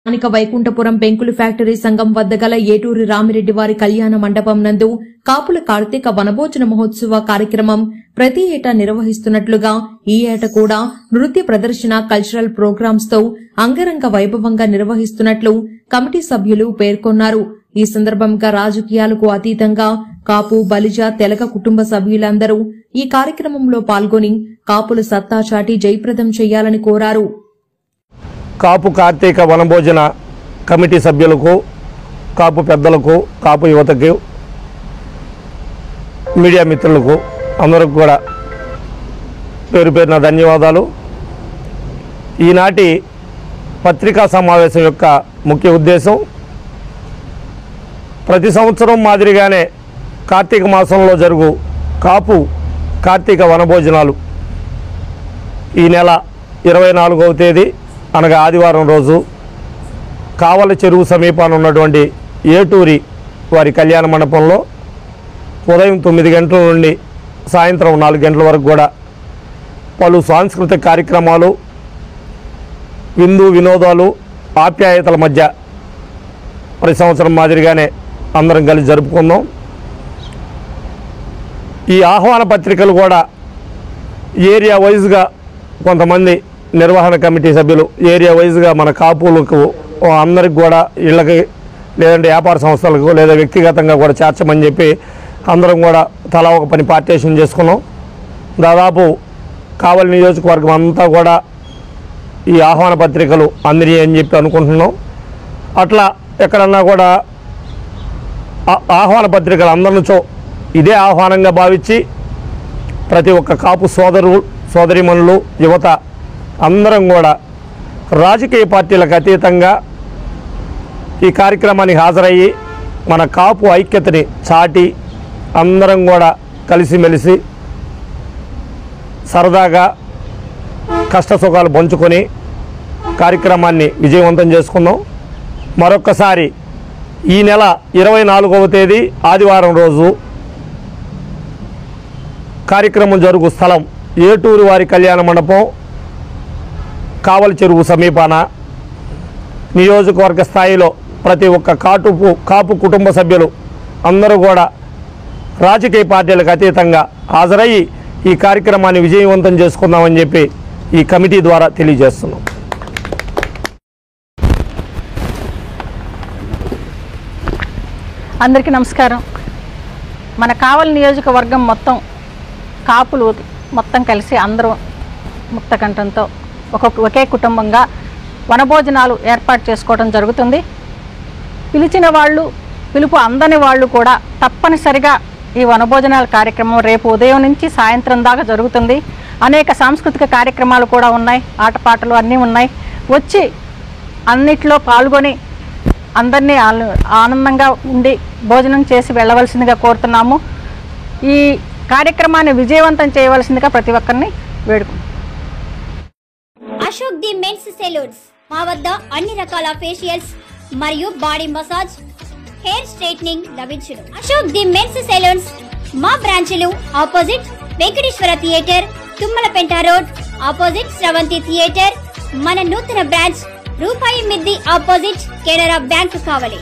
స్థానిక వైకుంఠపురం పెంకులు ఫ్యాక్టరీ సంఘం వద్ద గల ఏటూరి రామిరెడ్డి వారి కళ్యాణ మండపం నందు కాపుల కార్తీక వనభోజన మహోత్సవ కార్యక్రమం ప్రతి ఏటా నిర్వహిస్తున్నట్లుగా ఈ ఏట కూడా నృత్య ప్రదర్శన కల్చరల్ ప్రోగ్రామ్స్ తో అంగరంగ వైభవంగా నిర్వహిస్తున్నట్లు కమిటీ సభ్యులు పేర్కొన్నారు. ఈ సందర్భంగా రాజకీయాలకు అతీతంగా కాపు బలిజ తెలగ కుటుంబ సభ్యులందరూ ఈ కార్యక్రమంలో పాల్గొని కాపుల సత్తా చాటి జయప్రదం చేయాలని కోరారు. కాపు కార్తీక వనభోజన కమిటీ సభ్యులకు, కాపు పెద్దలకు, కాపు యువతకు, మీడియా మిత్రులకు అందరికి కూడా పేరు పేరున ధన్యవాదాలు. ఈనాటి పత్రికా సమావేశం యొక్క ముఖ్య ఉద్దేశం ప్రతి సంవత్సరం మాదిరిగానే కార్తీక మాసంలో జరుగు కాపు కార్తీక వనభోజనాలు ఈ నెల 24వ తేదీ అనగా ఆదివారం రోజు కావల చెరువు సమీపాన ఉన్నటువంటి ఏటూరి వారి కళ్యాణ మండపంలో ఉదయం 9 గంటల నుండి సాయంత్రం 4 గంటల వరకు కూడా పలు సాంస్కృతిక కార్యక్రమాలు, విందు వినోదాలు, ఆప్యాయతల మధ్య ప్రతి సంవత్సరం మాదిరిగానే అందరం కలిసి జరుపుకుందాం. ఈ ఆహ్వాన పత్రికలు కూడా ఏరియా వైజ్గా కొంతమంది నిర్వహణ కమిటీ సభ్యులు ఏరియా వైజ్గా మన కాపులకు అందరికి కూడా ఇళ్ళకి లేదంటే వ్యాపార సంస్థలకు లేదా వ్యక్తిగతంగా కూడా చేర్చమని చెప్పి అందరం కూడా తలా ఒక పని పార్టీషన్ చేసుకున్నాం. దాదాపు కావలి నియోజకవర్గం అంతా కూడా ఈ ఆహ్వాన పత్రికలు అందినాయి అని చెప్పి అనుకుంటున్నాం. అట్లా ఎక్కడన్నా కూడా ఆహ్వాన పత్రికలు అందరినో ఇదే ఆహ్వానంగా భావించి ప్రతి ఒక్క కాపు సోదరిమణులు, యువత అందరం కూడా రాజకీయ పార్టీలకు అతీతంగా ఈ కార్యక్రమానికి హాజరయ్యి మన కాపు ఐక్యతని చాటి అందరం కూడా కలిసిమెలిసి సరదాగా కష్టసుఖాలు పంచుకొని కార్యక్రమాన్ని విజయవంతం చేసుకుందాం. మరొక్కసారి ఈ నెల 24వ తేదీ ఆదివారం రోజు కార్యక్రమం జరుగు స్థలం ఏటూరు వారి కళ్యాణ మండపం కావలి చెరువు సమీపాన నియోజకవర్గ స్థాయిలో ప్రతి ఒక్క కాపు కుటుంబ సభ్యులు అందరూ కూడా రాజకీయ పార్టీలకు అతీతంగా హాజరయ్యి ఈ కార్యక్రమాన్ని విజయవంతం చేసుకుందామని చెప్పి ఈ కమిటీ ద్వారా తెలియజేస్తున్నాం. అందరికీ నమస్కారం. మన కావలి నియోజకవర్గం మొత్తం కాపులు మొత్తం కలిసి అందరూ ముక్తకంఠంతో ఒకే కుటుంబంగా వనభోజనాలు ఏర్పాటు చేసుకోవడం జరుగుతుంది. పిలిచిన వాళ్ళు, పిలుపు అందని వాళ్ళు కూడా తప్పనిసరిగా ఈ వనభోజనాల కార్యక్రమం రేపు ఉదయం నుంచి సాయంత్రం దాకా జరుగుతుంది. అనేక సాంస్కృతిక కార్యక్రమాలు కూడా ఉన్నాయి, ఆటపాటలు అన్నీ ఉన్నాయి. వచ్చి అన్నిట్లో పాల్గొని అందరినీ ఆనందంగా ఉండి భోజనం చేసి వెళ్ళవలసిందిగా కోరుతున్నాము. ఈ కార్యక్రమాన్ని విజయవంతం చేయవలసిందిగా ప్రతి ఒక్కరిని వేడుకుంటున్నాం. అశోక్ ది మెన్స్ సెలూన్స్ మా వద్ద అన్ని రకాల ఫేషియల్స్ మరియు బాడీ మసాజ్, హెయిర్ స్ట్రైట్నింగ్ లభించును. అశోక్ ది మెన్స్ సెలూన్స్ మా బ్రాంచ్లు opposite Venkateswara theatre, Tummalapenta road, opposite Shravanthi theatre. మన నూతన బ్రాంచ్ రూపాయి మిద్ది ఆపోజిట్ కెనరా బ్యాంక్ కావలి.